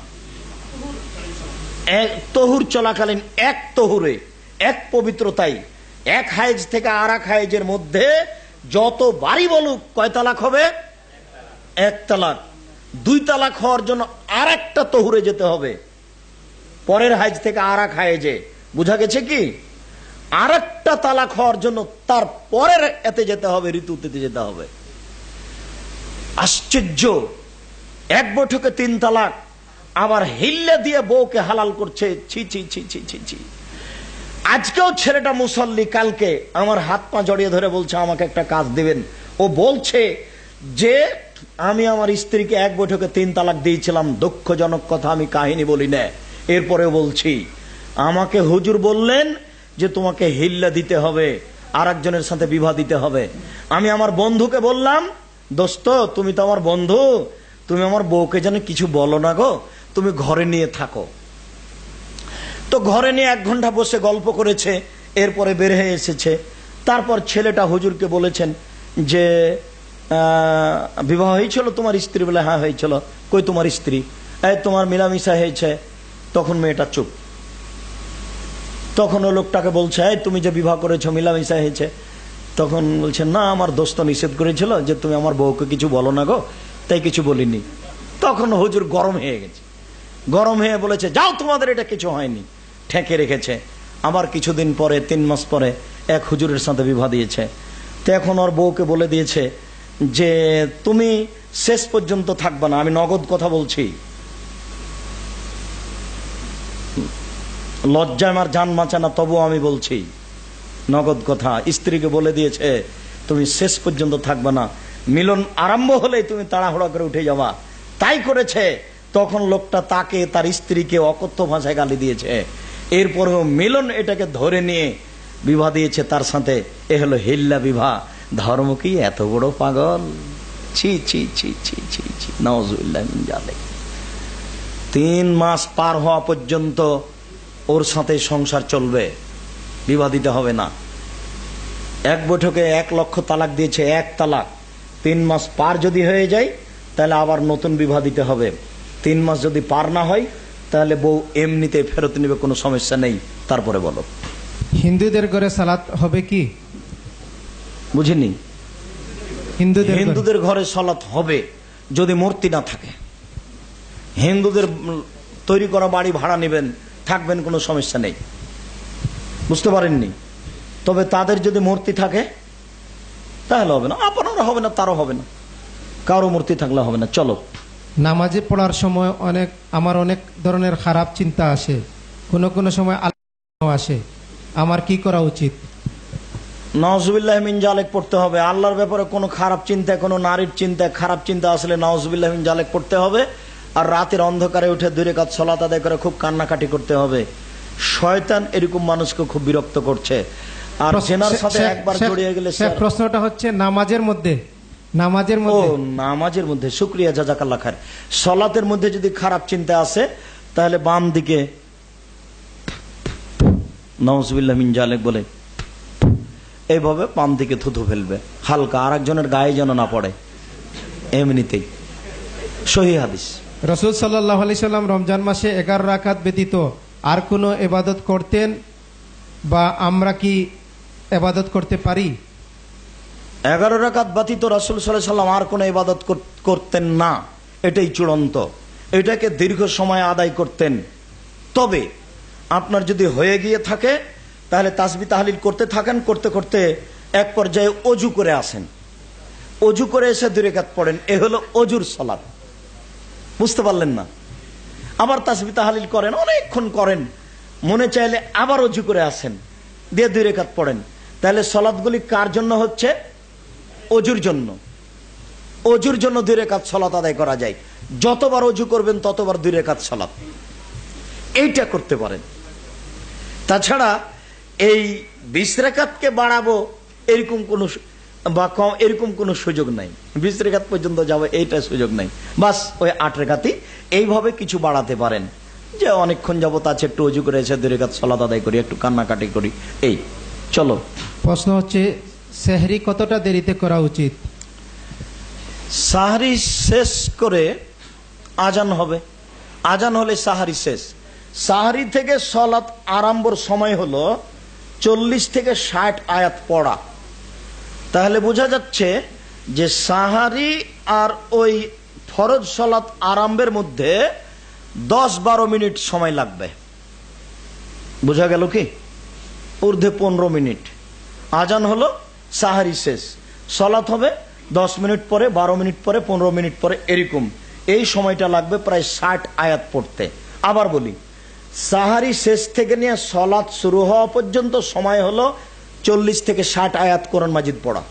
তহুর চলাকালীন 1 তহুরে 1 পবিত্রতাই 1 হাইজ থেকে আর 1 হাইজের মধ্যে যত বাড়ি বলুক কয় তালাক হবে? 1 তালাক। 2 তালাক হওয়ার জন্য আর একটা তহুরে যেতে হবে, পরের হাইজ থেকে আর 1 হাইজে। বুঝা গেছে কি? আর একটা তালাক হওয়ার জন্য তার পরের এতে যেতে হবে, ঋতুতে যেতে হবে। আশ্চর্য! 1 বৈঠকে 3 তালাক, আবার হিল্লে দিয়ে বউকে হালাল করছে। ছি ছি ছি ছি ছি ছি। আজকেও ছেলেটা মুসল্লি, কালকে আমার হাত পা জড়িয়ে ধরে বলছে আমাকে একটা কাজ দিবেন। ও বলছে যে আমি আমার স্ত্রীকে 1 বৈঠকে 3 তালাক দিয়েছিলাম। দুঃখজনক কথা, আমি কাহিনী বলি না, এরপরেও বলছি। আমাকে হুজুর বললেন যে তোমাকে হিল্লা দিতে হবে, আর একজনের সাথে বিবাহ দিতে হবে। আমি আমার বন্ধুকে বললাম, দোস্ত তুমি তো আমার বন্ধু, তুমি আমার বউকে যেন কিছু বলো না গো, তুমি ঘরে নিয়ে থাকো। তো ঘরে নিয়ে 1 ঘন্টা বসে গল্প করেছে, এরপরে বের হয়ে এসেছে। তারপর ছেলেটা হুজুরকে বলেছেন যে বিবাহ হয়েছিল তোমার স্ত্রী? বলে হ্যাঁ হয়েছিল। কই তোমার স্ত্রী? এই তোমার মিলামিশা হয়েছে। তখন মেয়েটা চুপ। তখন ও লোকটাকে বলছে, এই তুমি যে বিবাহ করেছো মিলামিশা হয়েছে? তখন বলছে না, আমার দোস্ত নিষেধ করেছিল যে তুমি আমার বউকে কিছু বলো না গো, তাই কিছু বলিনি। তখন হুজুর গরম হয়ে গেছে, গরম হয়ে বলেছে যাও, তোমাদের এটা কিছু হয়নি, ঠেকে রেখেছে। আবার কিছুদিন পরে 3 মাস পরে এক হুজুরের সাথে বিবাহ দিয়েছে। তো এখন ওর বউকে বলে দিয়েছে যে তুমি শেষ পর্যন্ত থাকবে না। আমি নগদ কথা বলছি, লজ্জা আমার জান বাঁচে না, তবুও আমি বলছি নগদ কথা। স্ত্রীকে বলে দিয়েছে তুমি শেষ পর্যন্ত থাকবে না, মিলন আরম্ভ হলেই তুমি তাড়াহুড়া করে উঠে যাবা। তাই করেছে। তখন লোকটা তাকে, তার স্ত্রীকে অকথ্য ভাষায় গালি দিয়েছে। এরপরেও মিলন এটাকে ধরে নিয়ে বিবাহ দিয়েছে তার সাথে। এ হলো হিল্লা বিবাহ। ধর্ম কি এত বড় পাগল! ছি ছি ছি ছি ছি ছি, নাউজুবিল্লাহ মিন যালিক। 3 মাস পার হওয়া পর্যন্ত ওর সাথে সংসার চলবে, বিবাহ দিতে হবে না। 1 বৈঠকে 1 লক্ষ তালাক দিয়েছে, 1 তালাক। 3 মাস পার যদি হয়ে যায় তাহলে আবার নতুন বিবাহ দিতে হবে। 3 মাস যদি পার না হয় তাহলে বউ এমনিতে ফেরত নেবে, কোনো সমস্যা নেই। তারপরে বলো, হিন্দুদের ঘরে সালাত হবে কি? বুঝিনি? হিন্দুদের ঘরে সালাত হবে যদি মূর্তি না থাকে। হিন্দুদের তৈরি করা বাড়ি ভাড়া নেবেন, থাকবেন, কোনো সমস্যা নেই। বুঝতে পারেননি? তবে তাদের যদি মূর্তি থাকে তাহলে হবে না, আপনারও হবে না, তারও হবে না, কারো মূর্তি থাকলে হবে না। চলো, নামাজে পড়ার সময় আমার অনেক ধরনের খারাপ চিন্তা আসে, কোনো সময় আল্লাহ আসে, আমার কি করা উচিত? নাউজুবিল্লাহ মিন জালেক পড়তে হবে। আল্লাহর ব্যাপারে কোনো খারাপ চিন্তা, কোনো নারীর চিন্তা, খারাপ চিন্তা আসলে নাউজুবিল্লাহ মিন জালেক পড়তে হবে। আর রাতের অন্ধকারে উঠে 2 রাকাত সালাত আদায় করে খুব কান্নাকাটি করতে হবে। শয়তান এরকম মানুষকে খুব বিরক্ত করছে। আর জেনার সাথে একবার জড়িয়ে গেলে, প্রশ্নটা হচ্ছে নামাজের মধ্যে নামাজের মধ্যে শুকরিয়া, জাযাকাল্লাহ খায়ের। সালাতের মধ্যে যদি খারাপ চিন্তা আসে তাহলে বাম দিকে নাউজুবিল্লাহ মিন জালেক বলে এইভাবে বাম দিকে থুথু ফেলবে হালকা, আর একজনের গায়ে যেন না পড়ে, এমনিতেই। সহিহ হাদিস। রাসূল সাল্লাল্লাহু আলাইহি সাল্লাম রমজান মাসে 11 রাকাত ব্যতীত আর কোনো ইবাদত করতেন, বা আমরা কি ইবাদত করতে পারি? 11 রাকাত ব্যতীত রাসূল সাল্লাল্লাহু আলাইহি সাল্লাম আর কোনো ইবাদত করতেন না, এটাই চূড়ান্ত। এটাকে দীর্ঘ সময় আদায় করতেন। তবে আপনার যদি হয়ে গিয়ে থাকে তাহলে তাসবিহ তাহলিল করতে থাকেন, করতে করতে এক পর্যায়ে অজু করে আসেন, অজু করে এসে 2 রাকাত পড়েন। এ হলো অজুর সালাত। বুঝতে পারলেন না? আবার তাসবিহ তাহলিল করেন, অনেকক্ষণ করেন, মনে চাইলে আবার অজু করে আসেন, দিয়ে 2 রাকাত পড়েন। তাহলে সালাতগুলি কার জন্য হচ্ছে? অজুর জন্য। অজুর জন্য 2 রাকাত সালাত আদায় করা যায়। যতবার অজু করবেন ততবার 2 রাকাত সালাত, এইটা করতে পারেন। তাছাড়া এই 20 রাকাতকে বাড়াবো এরকম কোনো বা কম এরকম কোনো সুযোগ নাই, 20 রেখাত পর্যন্ত যাবে এইটা সুযোগ নাই, বাস ওই 8 রেখাতই। এইভাবে কিছু বাড়াতে পারেন, যে অনেকক্ষণ যাবত আছে একটু অজু করে এসে 2 রেখাত সালাত আদায় করি, একটু কান্নাকাটি করি, এই চলো। প্রশ্ন হচ্ছে সেহরি কতটা দেরিতে করা উচিত? সাহারি শেষ করে আজান হবে, আজান হলে সাহারি শেষ। সাহারি থেকে সালাত আরম্ভর সময় হলো 40 থেকে 60 আয়াত পড়া। তাহলে বোঝা যাচ্ছে যে সাহারি আর ওই ফরজ সালাত আরম্ভের মধ্যে 10-12 মিনিট সময় লাগবে। বোঝা গেল কি? ঊর্ধ্বে 15 মিনিট। আজান হলো, সাহারি শেষ, সালাত হবে 10 মিনিট পরে, 12 মিনিট পরে, 15 মিনিট পরে, এরকম এই সময়টা লাগবে প্রায় 60 আয়াত পড়তে। আবার বলি, সাহারি শেষ থেকে নিয়ে সালাত শুরু হওয়া পর্যন্ত সময় হলো 40 থেকে 60 আয়াত কোরআন মাজিদ পড়া।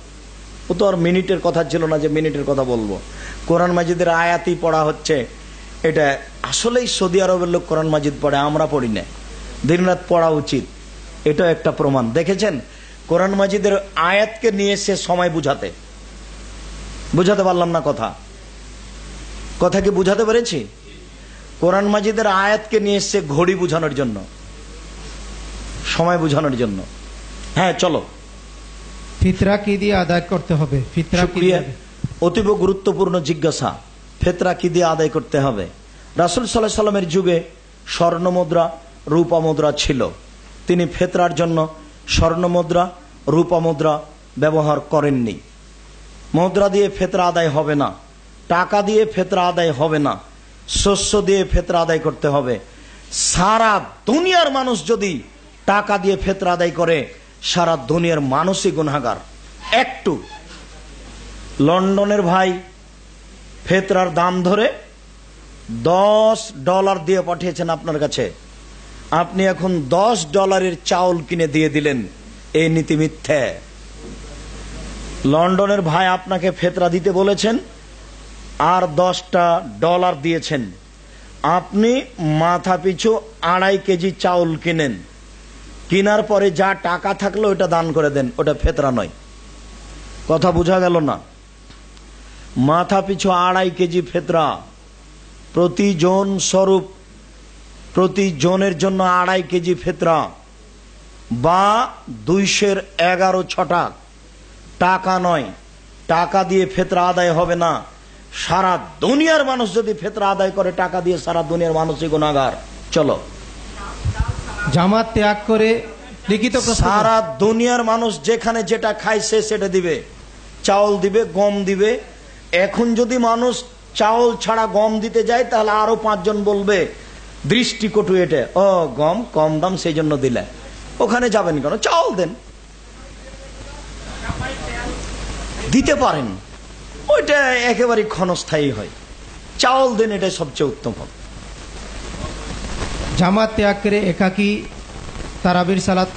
ও তো আর মিনিটের কথা ছিল না যে মিনিটের কথা বলবো। কোরআন মাজিদের আয়াতই পড়া হচ্ছে। এটা আসলেই সৌদি আরবের লোক কোরআন মাজিদ পড়ে, আমরা পড়ি না। দিনরাত পড়া উচিত, এটা একটা প্রমাণ। দেখেছেন কোরআন মাজিদের আয়াতকে নিয়ে সে সময় বুঝাতে পারলাম না কথা কি বুঝাতে পেরেছি? কোরআন মাজিদের আয়াতকে নিয়ে এসছে ঘড়ি বুঝানোর জন্য, সময় বুঝানোর জন্য। হ্যাঁ চলো। ফিতরা কি দিয়ে আদায় করতে হবে? ফিতরা কি দিয়ে? অতীব গুরুত্বপূর্ণ জিজ্ঞাসা। ফিতরা কি দিয়ে আদায় করতে হবে? রাসূল সাল্লাল্লাহু আলাইহি সাল্লামের যুগে স্বর্ণ মুদ্রা, রূপা মুদ্রা ছিল। তিনি ফিতরার জন্য স্বর্ণ মুদ্রা, রূপা মুদ্রা ব্যবহার করেননি। মুদ্রা দিয়ে ফিতরা আদায় হবে না, টাকা দিয়ে ফিতরা আদায় হবে না, শস্য দিয়ে ফিতরা আদায় করতে হবে। সারা দুনিয়ার মানুষ যদি টাকা দিয়ে ফিতরা আদায় করে, সারা দুনিয়ার মানুষই গুনাহগার। একটু লন্ডনের ভাই ফিতরার দাম ধরে $10 দিয়ে পাঠিয়েছেন আপনার কাছে, আপনি এখন $10 চাউল কিনে দিয়ে দিলেন, এই নীতি মিথ্যে। লন্ডনের ভাই আপনাকে ফিতরা দিতে বলেছেন আর $10 দিয়েছেন, আপনি মাথা পিছু 2.5 কেজি চাউল কিনেন, কেনার পরে যা টাকা থাকলো ওটা দান করে দেন, ওটা ফিতরা নয়। কথা বোঝা গেল না? মাথা পিছু 2.5 কেজি ফিতরা, প্রতি জন স্বরূপ, প্রতি জনের জন্য 2.5 কেজি ফিতরা, বা 211 ছটা। টাকা নয়, টাকা দিয়ে ফিতরা আদায় হবে না। সারা দুনিয়ার মানুষ যদি ফিতরা আদায় করে টাকা দিয়ে, সারা দুনিয়ার মানুষই গুনাহগার। চলো। জামাত ত্যাগ করে লিখিত সারা দুনিয়ার মানুষ যেখানে যেটা খায় সে সেটা দিবে, চাউল দিবে, গম দিবে। এখন যদি মানুষ চাউল ছাড়া গম দিতে যায়, তাহলে আরো 5 জন বলবে দৃষ্টিকটু এটা, ও গম কম দাম সেই জন্য দিলে। ওখানে যাবেন কেন? চাউল দেন, দিতে পারেন, ওইটা একেবারে ক্ষণস্থায়ী হয়। চাউল দেন, এটা সবচেয়ে উত্তম হবে। জামাত ত্যাগ করে একাকী তারাবির সালাত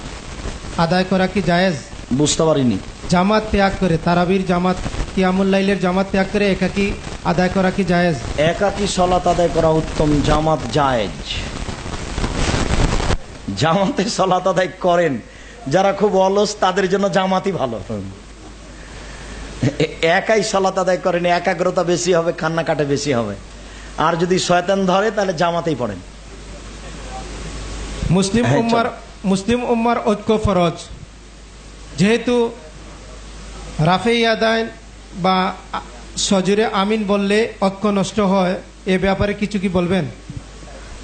আদায় করা কি জায়েজ? বুঝতে পারিনি। জামাত ত্যাগ করে, তারাবির জামাত, কিয়ামুল লাইলের জামাত ত্যাগ করে একাকী আদায় করা কি জায়েজ? একাকী সালাত আদায় করা উত্তম, জামাত জায়েজ। জামাতে সালাত আদায় করেন যারা খুব অলস, তাদের জন্য জামাতই ভালো। একাই সালাত আদায় করেন, একাগ্রতা বেশি হবে, কান্নাকাটা বেশি হবে। আর যদি শয়তান ধরে তাহলে জামাতেই পড়েন। মুসলিম উম্মার ঐক্য ফরজ। যেহেতু রাফে ইয়াদাইন বা সজুরে আমিন বললে ঐক্য নষ্ট হয়, এ ব্যাপারে কিছু কি বলবেন?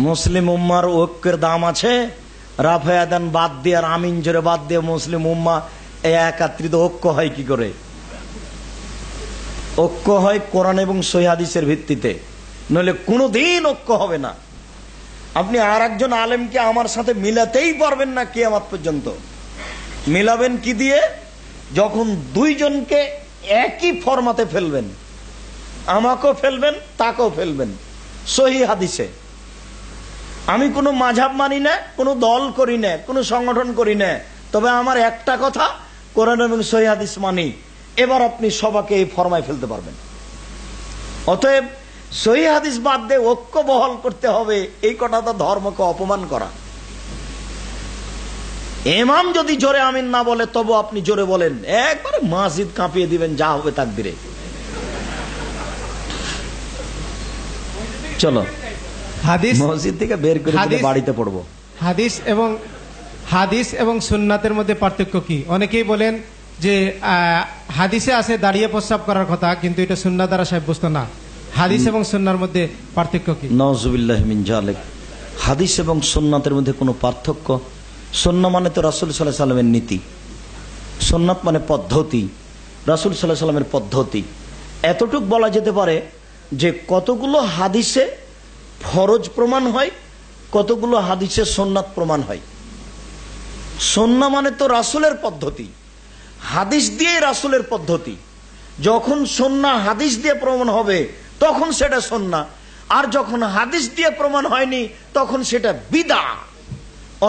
মুসলিম উম্মার ঐক্যের দাম আছে। রাফে ইয়াদান বাদ দিয়ে আর আমিন জোরে বাদ দিয়ে মুসলিম উম্মা একত্রিত ঐক্য হয় কি করে? ঐক্য হয় কোরআন এবং সহিহ হাদিসের ভিত্তিতে, নইলে কোনোদিন ঐক্য হবে না। আপনি আর একজন আলেমকে আমার সাথে মিলাতেই পারবেন না কিয়ামত পর্যন্ত। মিলাবেন কি দিয়ে? যখন 2 জনকে একই ফরমাতে ফেলবেন, আমাকেও ফেলবেন, তাকেও ফেলবেন। সহিহ হাদিসে আমি কোনো মাযহাব মানি না, কোনো দল করি না, কোনো সংগঠন করি না, তবে আমার একটা কথা, কোরআন এবং সহিহ হাদিস মানি। এবার আপনি সবাইকে এই ফরমায় ফেলতে পারবেন। অতএব সহিহ হাদিস বাদ দিয়ে ঐক্য বহাল করতে হবে, এই কথাটা ধর্মকে অপমান করা। ইমাম যদি জোরে আমিন না বলে তবু আপনি জোরে বলেন, একবারে মসজিদ কাঁপিয়ে দিবেন, যা হবে তাকবীরে। চলো হাদিস মসজিদ থেকে বের করে দিলে বাড়িতে পড়বো। হাদিস এবং সুন্নাতের মধ্যে পার্থক্য কি? অনেকেই বলেন যে হাদিসে আছে দাঁড়িয়ে প্রস্রাব করার কথা, কিন্তু এটা সুন্নাহ দ্বারা সাব্যস্ত না। হাদিস এবং সুন্নাহর মধ্যে পার্থক্য কি? নাউযুবিল্লাহ মিন যালিক। হাদিস এবং সুন্নাতের মধ্যে কোনো পার্থক্য? সুন্নাহ মানে তো রাসূল সাল্লাল্লাহু আলাইহি সাল্লামের নীতি, সুন্নাত মানে পদ্ধতি, রাসূল সাল্লাল্লাহু আলাইহি সাল্লামের পদ্ধতি। এতটুক বলা যেতে পারে যে কতগুলো হাদিসে ফরজ প্রমাণ হয়, কতগুলো হাদিসে সুন্নাত প্রমাণ হয়। সুন্নাহ মানে তো রাসূলের পদ্ধতি, হাদিস দিয়ে রাসূলের পদ্ধতি। যখন সুন্নাহ হাদিস দিয়ে প্রমাণ হবে তখন সেটা সুন্নাহ, আর যখন হাদিস দিয়ে প্রমাণ হয়নি তখন সেটা বিদআত।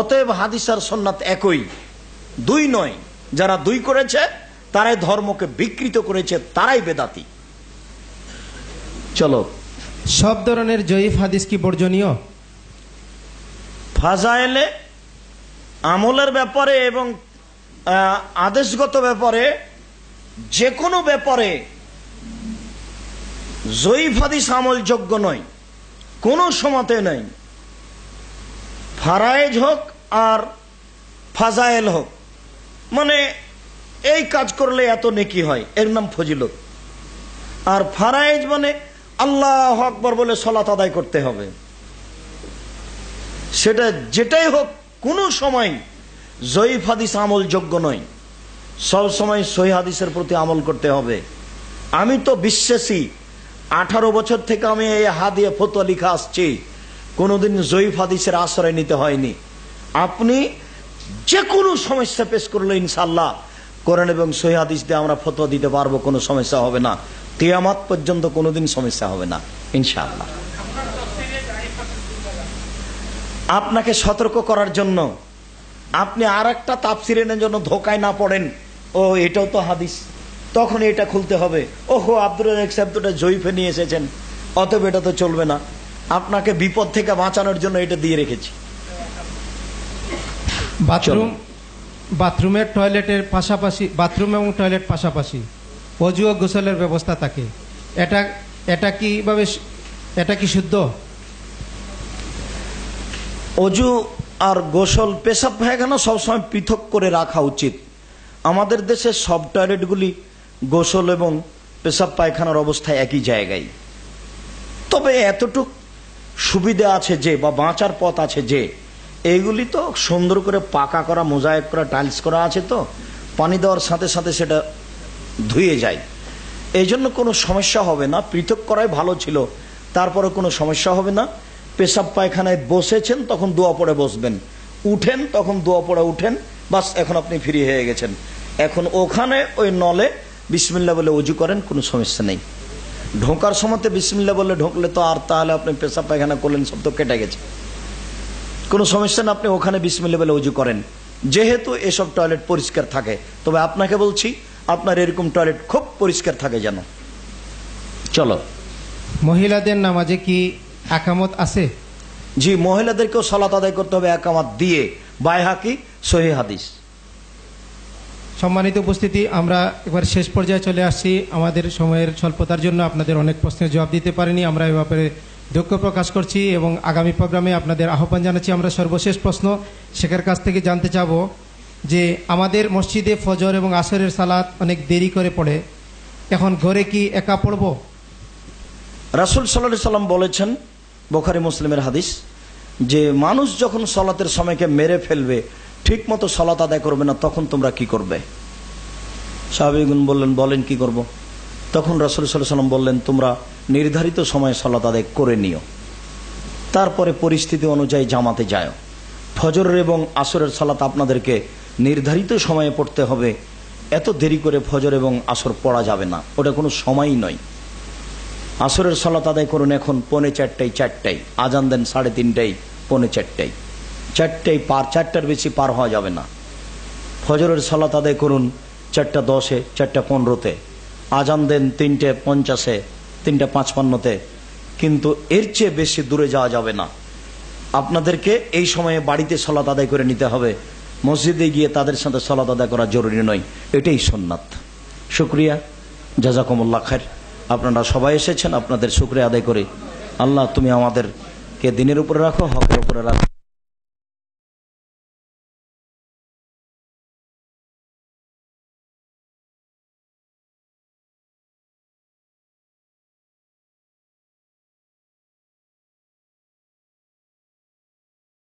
অতএব হাদিস আর সুন্নাত একই, দুই নয়। যারা দুই করেছে তারাই ধর্মকে বিকৃত করেছে, তারাই বেদাতি। চলো, সব ধরনের জয়ীফ হাদিস কি বর্জনীয়? ফাজায়েলে আমলের ব্যাপারে এবং আদেশগত ব্যাপারে, যে কোনো ব্যাপারে জয়ীফ হাদিস আমলযোগ্য নয়, কোনো সময়তে নয়। ফারায়েজ হোক আর ফাজায়েল হোক, মানে এই কাজ করলে এত নেকি হয়, এর নাম ফজিলত। আর ফারায়েজ মানে আল্লাহু আকবার বলে সালাত আদায় করতে হবে, সেটা যেটাই হোক কোনো সময় জয়ীফ হাদিস আমলযোগ্য নয়। সব সময় সহিহ হাদিসের প্রতি আমল করতে হবে। আমি তো বিশ্বাসী, 18 বছর থেকে আমি এই হাত দিয়ে ফতোয়া লিখা আসছি, কোনোদিন জয়ীফ হাদিসের আশ্রয় নিতে হয়নি। আপনি যে কোনো সমস্যা পেশ করলে ইনশাআল্লাহ কোরআন এবং সহিহ হাদিস দিয়ে আমরা ফতোয়া দিতে পারবো, কোনো সমস্যা হবে না। কিয়ামত পর্যন্ত কোনোদিন সমস্যা হবে না ইনশাআল্লাহ। আপনাকে সতর্ক করার জন্য, আপনি আর একটা তাফসিরের জন্য ধোকায় না পড়েন, ও এটাও তো হাদিস, তখন এটা খুলতে হবে, ওহো আব্দুর রাজ্জাক সাহেব তো এটা জয়ীফে নিয়ে এসেছেন, অতএব এটা তো চলবে না। আপনাকে বিপদ থেকে বাঁচানোর জন্য এটা দিয়ে রেখেছি। বাথরুমের টয়লেটের পাশাপাশি, বাথরুম এবং টয়লেট পাশাপাশি ওযু ও গোসলের ব্যবস্থা থাকে, এটা কি শুদ্ধ? ওযু আর গোসল, পেশাব পায়খানা সবসময় পৃথক করে রাখা উচিত। আমাদের দেশে সব টয়লেটগুলি গোসল এবং পেশাব পায়খানার অবস্থায় একই জায়গায়। তবে এতটুক সুবিধা আছে যে, বা বাঁচার পথ আছে যে, এইগুলি তো সুন্দর করে পাকা করা, মোজাইক করা, টাইলস করা আছে, তো পানি দেওয়ার সাথে সাথে সেটা ধুয়ে যায়, এই জন্য কোনো সমস্যা হবে না। পৃথক করাই ভালো ছিল, তারপরে কোনো সমস্যা হবে না। পেশাব পায়খানায় বসেছেন তখন দোয়া পড়ে বসবেন, উঠেন তখন দোয়া পড়ে উঠেন, বাস এখন আপনি ফ্রি হয়ে গেছেন। এখন ওখানে ওই নলে বিসমিল্লাহ বলে ওযু করেন, কোনো সমস্যা নেই। ঢোকার সময়তে বিসমিল্লাহ বলে ঢুকলে তো আর তাহলে আপনি পেশাব পায়খানা করলেন, সব তো কেটে গেছে, কোনো সমস্যা না। আপনি ওখানে বিসমিল্লাহ বলে ওযু করেন, যেহেতু এসব টয়লেট পরিষ্কার থাকে। তবে আপনাকে বলছি, আপনার এরকম টয়লেট খুব পরিষ্কার থাকে যেন। চলো, মহিলাদের নামাজে কি একামত আছে? জি, মহিলাদেরকেও সালাত আদায় করতে হবে একামত দিয়ে, বাইহাকি সহিহ হাদিস। সম্মানিত উপস্থিতি, আমরা এবার শেষ পর্যায়ে চলে আসছি। আমাদের সময়ের স্বল্পতার জন্য আপনাদের অনেক প্রশ্নের জবাব দিতে পারিনি, আমরা এ ব্যাপারে দুঃখ প্রকাশ করছি এবং আগামী প্রোগ্রামে আপনাদের আহ্বান জানাচ্ছি। আমরা সর্বশেষ প্রশ্ন শেখের কাছ থেকে জানতে চাব যে, আমাদের মসজিদে ফজর এবং আসরের সালাত অনেক দেরি করে পড়ে, এখন ঘরে কি একা পড়ব? রাসূল সাল্লাল্লাহু আলাইহি সাল্লাম বলেছেন, বুখারী মুসলিমের হাদিস, যে মানুষ যখন সালাতের সময়কে মেরে ফেলবে, ঠিক মতো সালাত আদায় করবে না, তখন তোমরা কি করবে? সাহাবীগণ বললেন, বলেন কি করব? তখন রাসূল সাল্লাল্লাহু আলাইহি সাল্লাম বললেন, তোমরা নির্ধারিত সময়ে সালাত আদায় করে নিও, তারপরে পরিস্থিতি অনুযায়ী জামাতে যাও। ফজরের এবং আসরের সালাত আপনাদেরকে নির্ধারিত সময়ে পড়তে হবে, এত দেরি করে ফজর এবং আসর পড়া যাবে না, ওটা কোনো সময়ই নয়। আসরের সালাত আদায় করুন এখন 3:45, আজান দেন 3:30, 3:45, 4টার বেশি পার হওয়া যাবে না। ফজরের সালাত আদায় করুন 4:10, 4:15, আজান দেন 3:50, 3:55, কিন্তু এর চেয়ে বেশি দূরে যাওয়া যাবে না। আপনাদেরকে এই সময়ে বাড়িতে সালাত আদায় করে নিতে হবে। মসজিদে গিয়ে তাদের সাথে সালাত আদায় করা জরুরি নয়, এটাই সুন্নাত। শুকরিয়া, জাযাকুমুল্লাহ খায়ের। আপনারা সবাই এসেছেন, আপনাদের শুকরিয়া আদায় করে আল্লাহ তুমি আমাদেরকে দিনের উপরে রাখো, হকের উপরে রাখো।